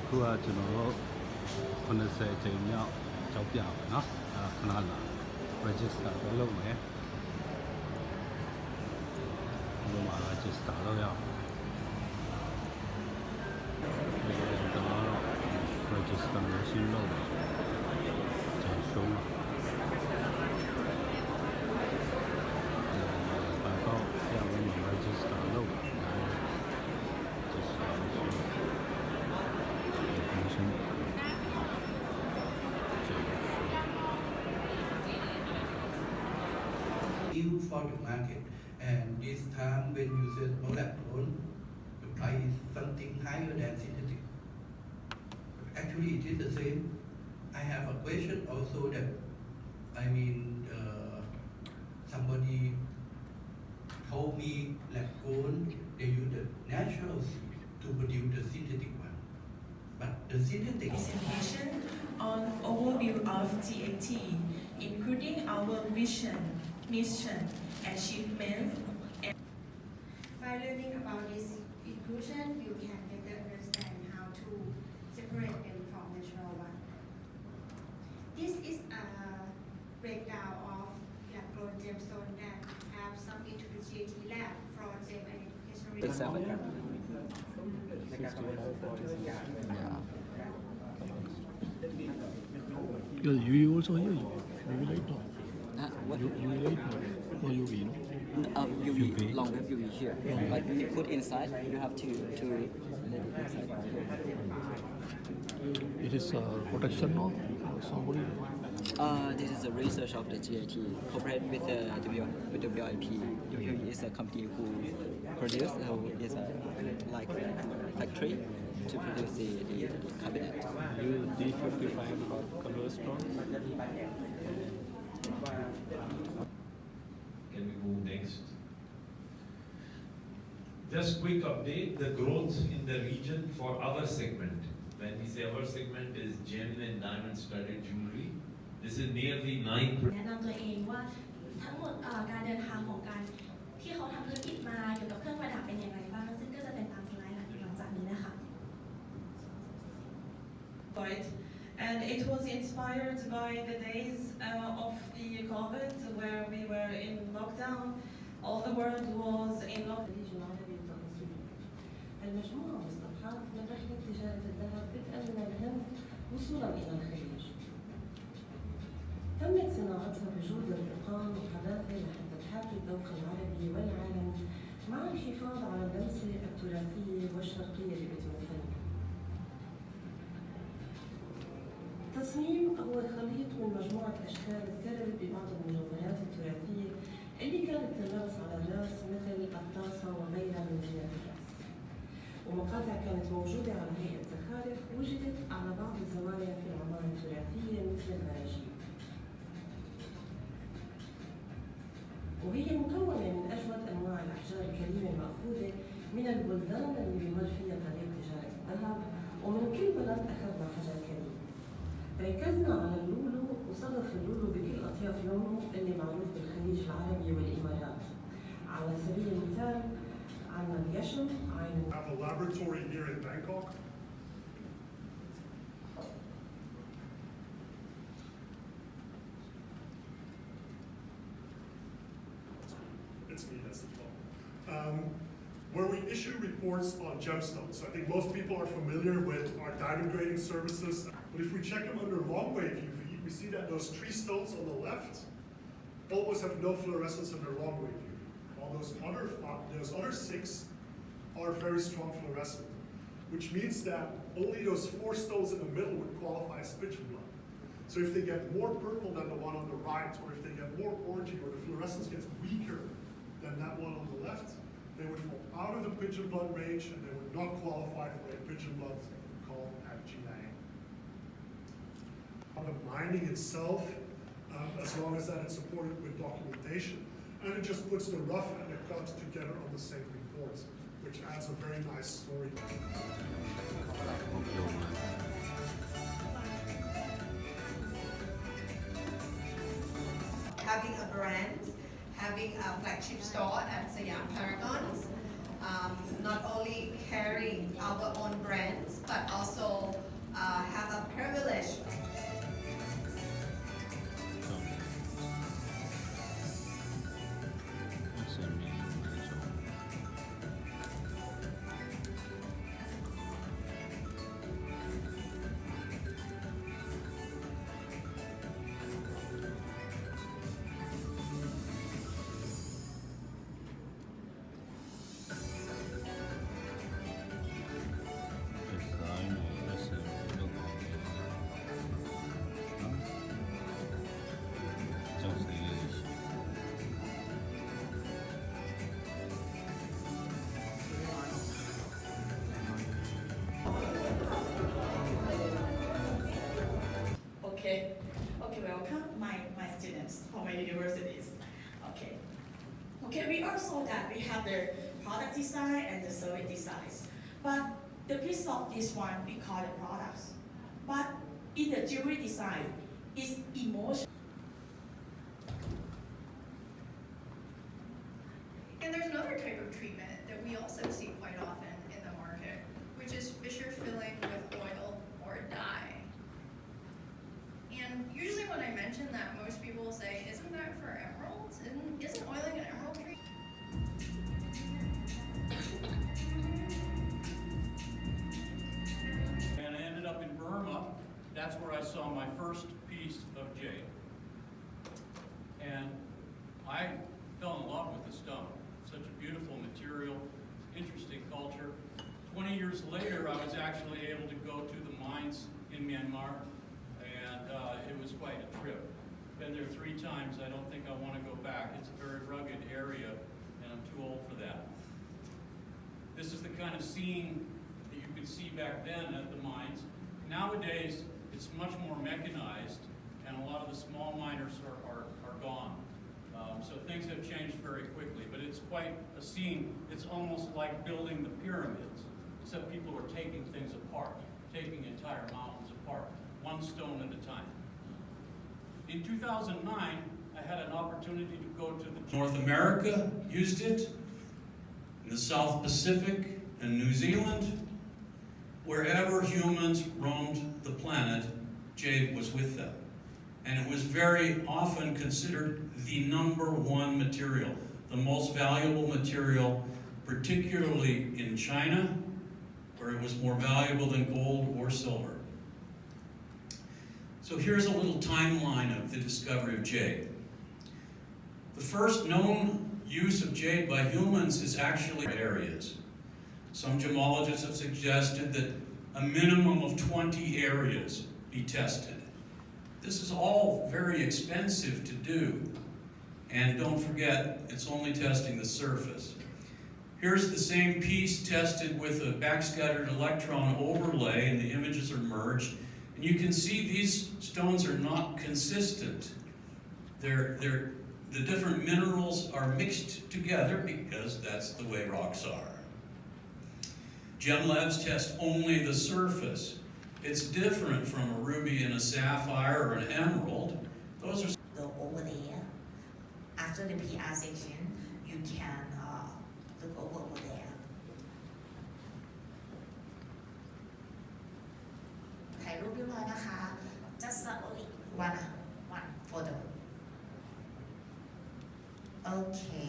ခုကကျွန်တော်တို့90ချိန်မြောက်ကြောက်ပြပါเนาะခဏလာ register လုပ်မယ်ဒီမှာ register လုပ်ရအောင်ကျွန်တော်တို့ registration လုပ်တယ်ကျွန်တော်ရှုံးBangkok ပြန်ဝင် register လုပ်တယ်due for the market, and this time when you say lab grown, the price is something higher than synthetic. Actually, it is the same. I have a question also that, somebody told me lab grown, they use the natural seed to produce the synthetic one. But the synthetic presentation on overview of GAT, including our vision, mission, achievement. By learning about this inclusion, you can better understand how to separate them from natural one. This is a breakdown of lab-grown gemstone that have some into the GAT lab for gem identification. You also here, you relate no? What? You relate no? Or UV no? UV, long wave UV here. But when you put inside, you have to let it inside. It is protection no? Somebody? This is the research of the GAT, cooperate with the WIP. WIP is a company who produce, is like a factory to produce the cabinet. You D55 color strong? Can we move next? Just quick update, the growth in the region for our segment. When we say our segment is gem and diamond studded jewelry, this is nearly 9%. แนะนำตัวเองว่าทั้งหมดการเดินทางของการที่เขาทำธุรกิจมาเกี่ยวกับเครื่องประดับเป็นอย่างไรบ้างซึ่งก็จะเป็นตามสไลด์หลังจากนี้นะคะ And it was inspired by the days of the COVID where we were in lockdown. All the world was in lockdown. المجموعة مصطلحات من رحلة تجارة الذهب بدءا من الهند وصولا إلى الخليج. تمت صناعتها بجود الرقام وحداثة لحتى تحاكي الذوق العربي والعالمي مع الحفاظ على اللمسة التراثية والشرقية اللي بتمثلها. التصميم هو خليط من مجموعة أشكال تكررت ببعض المجوهرات التراثية اللي كانت تلبس على الراس مثل الطاسة وغيرها من زينة الراس. ومقاطع كانت موجودة على هيئة زخارف وجدت على بعض الزوايا في العمارة التراثية مثل البراجيل. وهي مكونة من أجود أنواع الأحجار الكريمة المأخوذة من البلدان اللي بيمر فيها طريق تجارة الذهب، ومن كل بلد أخذنا حجر كريم. ركزنا على اللولو وصنف اللولو بكل أطياف لونه اللي معروف بالخليج العربي والإمارات. على سبيل المثال عندنا اليشم I have a laboratory here in Bangkok. It's me, that's the problem. Where we issue reports on gemstones. I think most people are familiar with our diamond grading services. But if we check them under long wave UV, we see that those 3 stones on the left almost have no fluorescence under long wave UV. While those other 6 are very strong fluorescent, which means that only those 4 stones in the middle would qualify as pigeon blood. So if they get more purple than the one on the right, or if they get more orangey, or the fluorescence gets weaker than that one on the left, they would fall out of the pigeon blood range and they would not qualify for a pigeon blood called at GIA. On the mining itself, as long as that is supported with documentation, and it just puts the rough and the cut together on the same report, which adds a very nice story. Having a brand, having a flagship store at Siam Paragons, not only carrying our own brands, but also Okay, welcome my students from my universities. Okay, we also that we have the product design and the service designs. But the piece of this one, we call it products. But in the jewelry design, it's emotion. And there's another type of treatment that we also see quite often in the market, which is fissure filling with oil or dye. And usually when I mention that, most people will say, isn't that for emeralds? Isn't oiling an emerald treatment? And I ended up in Burma. That's where I saw my first piece of jade. And I fell in love with the stone. Such a beautiful material, interesting culture. 20 years later, I was actually able to go to the mines in Myanmar, and it was quite a trip. Been there 3 times. I don't think I want to go back. It's a very rugged area, and I'm too old for that. This is the kind of scene that you could see back then at the mines. Nowadays, it's much more mechanized, and a lot of the small miners are gone. So things have changed very quickly, but it's quite a scene. It's almost like building the pyramids, except people are taking things apart, taking entire mountains apart, one stone at a time. In 2009, I had an opportunity to go to the North America used it, in the South Pacific and New Zealand. Wherever humans roamed the planet, jade was with them. And it was very often considered the #1 material, the most valuable material, particularly in China, where it was more valuable than gold or silver. So here's a little timeline of the discovery of jade. The first known use of jade by humans is actually areas. Some gemologists have suggested that a minimum of 20 areas be tested. This is all very expensive to do. And don't forget, it's only testing the surface. Here's the same piece tested with a backscattered electron overlay, and the images are merged. And you can see these stones are not consistent. The different minerals are mixed together because that's the way rocks are. Gem labs test only the surface. It's different from a ruby and a sapphire or an emerald. Those are over there. After the PR section, you can look over there. ถ่ายรูปเรียบร้อยนะคะ just only one photo. Okay.